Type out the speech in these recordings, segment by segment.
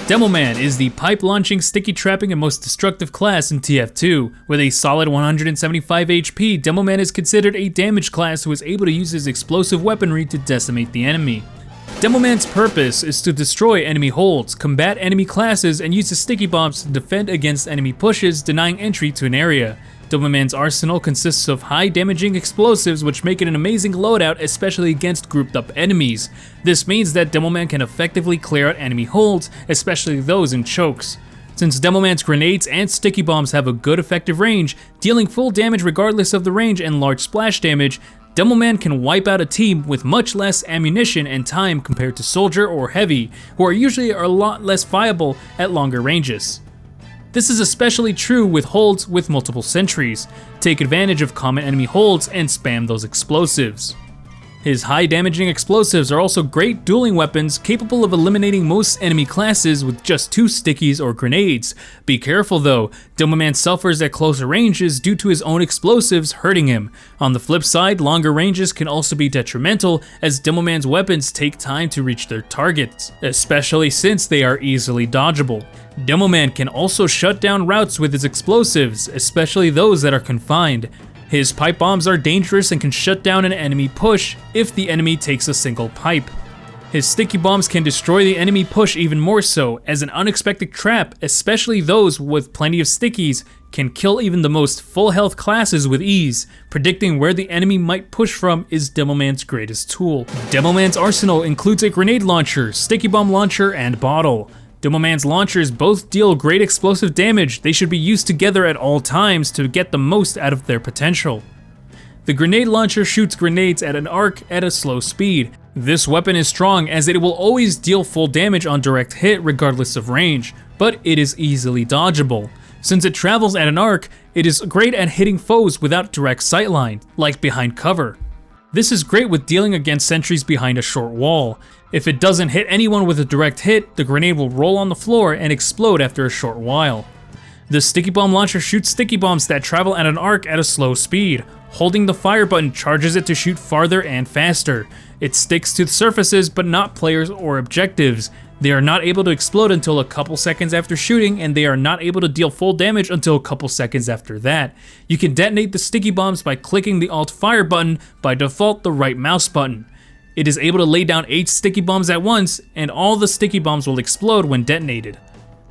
Demoman is the pipe-launching, sticky-trapping, and most destructive class in TF2. With a solid 175 HP, Demoman is considered a damage class who is able to use his explosive weaponry to decimate the enemy. Demoman's purpose is to destroy enemy holds, combat enemy classes, and use the sticky bombs to defend against enemy pushes, denying entry to an area. Demoman's arsenal consists of high damaging explosives which make it an amazing loadout, especially against grouped up enemies. This means that Demoman can effectively clear out enemy holds, especially those in chokes. Since Demoman's grenades and sticky bombs have a good effective range, dealing full damage regardless of the range and large splash damage, Demoman can wipe out a team with much less ammunition and time compared to Soldier or Heavy, who are usually a lot less viable at longer ranges. This is especially true with holds with multiple sentries. Take advantage of common enemy holds and spam those explosives. His high damaging explosives are also great dueling weapons capable of eliminating most enemy classes with just 2 stickies or grenades. Be careful though, Demoman suffers at closer ranges due to his own explosives hurting him. On the flip side, longer ranges can also be detrimental as Demoman's weapons take time to reach their targets, especially since they are easily dodgeable. Demoman can also shut down routes with his explosives, especially those that are confined. His pipe bombs are dangerous and can shut down an enemy push if the enemy takes a single pipe. His sticky bombs can destroy the enemy push even more so, as an unexpected trap, especially those with plenty of stickies, can kill even the most full health classes with ease. Predicting where the enemy might push from is Demoman's greatest tool. Demoman's arsenal includes a grenade launcher, sticky bomb launcher, and bottle. Demoman's launchers both deal great explosive damage. They should be used together at all times to get the most out of their potential. The grenade launcher shoots grenades at an arc at a slow speed. This weapon is strong as it will always deal full damage on direct hit regardless of range, but it is easily dodgeable. Since it travels at an arc, it is great at hitting foes without direct sightline, like behind cover. This is great with dealing against sentries behind a short wall. If it doesn't hit anyone with a direct hit, the grenade will roll on the floor and explode after a short while. The sticky bomb launcher shoots sticky bombs that travel at an arc at a slow speed. Holding the fire button charges it to shoot farther and faster. It sticks to surfaces but not players or objectives. They are not able to explode until a couple seconds after shooting, and they are not able to deal full damage until a couple seconds after that. You can detonate the sticky bombs by clicking the Alt Fire button, by default the right mouse button. It is able to lay down 8 sticky bombs at once, and all the sticky bombs will explode when detonated.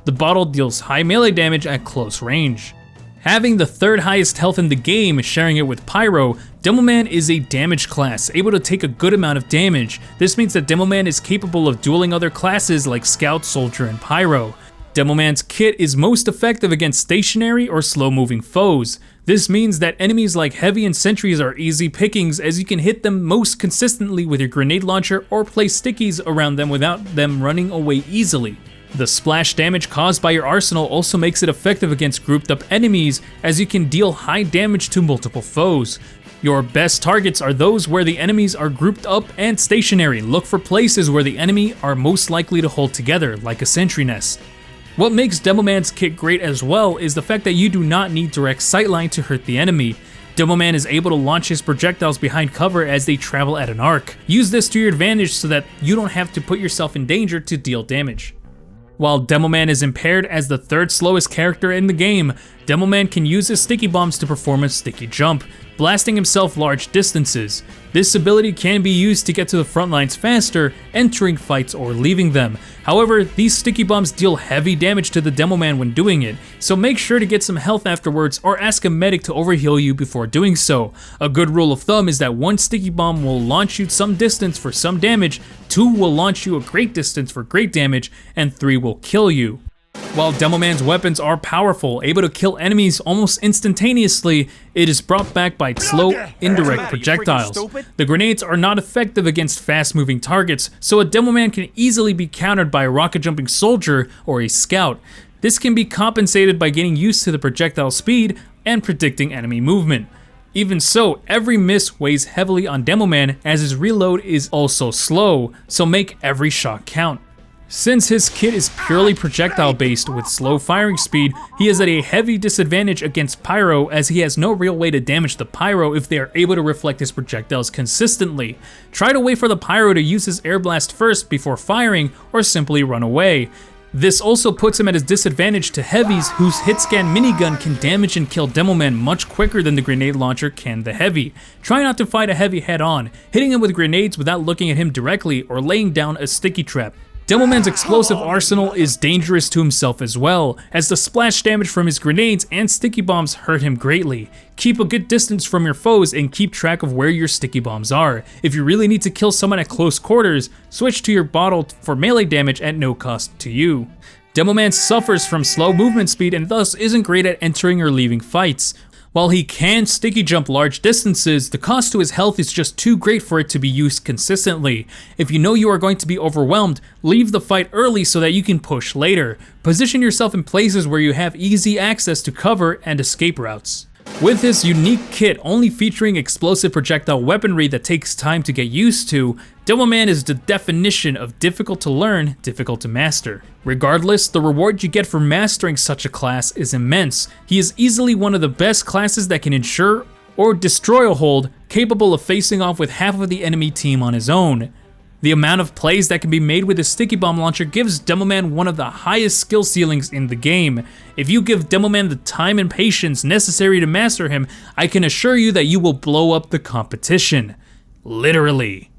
The bottle deals high melee damage at close range. Having the 3rd highest health in the game, sharing it with Pyro, Demoman is a damage class, able to take a good amount of damage. This means that Demoman is capable of dueling other classes like Scout, Soldier, and Pyro. Demoman's kit is most effective against stationary or slow-moving foes. This means that enemies like Heavy and Sentries are easy pickings as you can hit them most consistently with your grenade launcher or place stickies around them without them running away easily. The splash damage caused by your arsenal also makes it effective against grouped up enemies as you can deal high damage to multiple foes. Your best targets are those where the enemies are grouped up and stationary. Look for places where the enemy are most likely to hold together, like a sentry nest. What makes Demoman's kit great as well is the fact that you do not need direct sightline to hurt the enemy. Demoman is able to launch his projectiles behind cover as they travel at an arc. Use this to your advantage so that you don't have to put yourself in danger to deal damage. While Demoman is impaired as the 3rd slowest character in the game, Demoman can use his sticky bombs to perform a sticky jump, blasting himself large distances. This ability can be used to get to the front lines faster, entering fights or leaving them. However, these sticky bombs deal heavy damage to the Demoman when doing it, so make sure to get some health afterwards or ask a medic to overheal you before doing so. A good rule of thumb is that 1 sticky bomb will launch you some distance for some damage, 2 will launch you a great distance for great damage, and 3 will kill you. While Demoman's weapons are powerful, able to kill enemies almost instantaneously, it is brought back by slow, indirect projectiles. The grenades are not effective against fast-moving targets, so a Demoman can easily be countered by a rocket-jumping soldier or a scout. This can be compensated by getting used to the projectile speed and predicting enemy movement. Even so, every miss weighs heavily on Demoman as his reload is also slow, so make every shot count. Since his kit is purely projectile based with slow firing speed, he is at a heavy disadvantage against Pyro as he has no real way to damage the Pyro if they are able to reflect his projectiles consistently. Try to wait for the Pyro to use his air blast first before firing or simply run away. This also puts him at a disadvantage to heavies, whose hit scan minigun can damage and kill Demoman much quicker than the grenade launcher can the heavy. Try not to fight a heavy head on, hitting him with grenades without looking at him directly or laying down a sticky trap. Demoman's explosive arsenal is dangerous to himself as well, as the splash damage from his grenades and sticky bombs hurt him greatly. Keep a good distance from your foes and keep track of where your sticky bombs are. If you really need to kill someone at close quarters, switch to your bottle for melee damage at no cost to you. Demoman suffers from slow movement speed and thus isn't great at entering or leaving fights. While he can sticky jump large distances, the cost to his health is just too great for it to be used consistently. If you know you are going to be overwhelmed, leave the fight early so that you can push later. Position yourself in places where you have easy access to cover and escape routes. With this unique kit only featuring explosive projectile weaponry that takes time to get used to, Demoman is the definition of difficult to learn, difficult to master. Regardless, the reward you get for mastering such a class is immense. He is easily one of the best classes that can ensure or destroy a hold, capable of facing off with half of the enemy team on his own. The amount of plays that can be made with a sticky bomb launcher gives Demoman one of the highest skill ceilings in the game. If you give Demoman the time and patience necessary to master him, I can assure you that you will blow up the competition. Literally.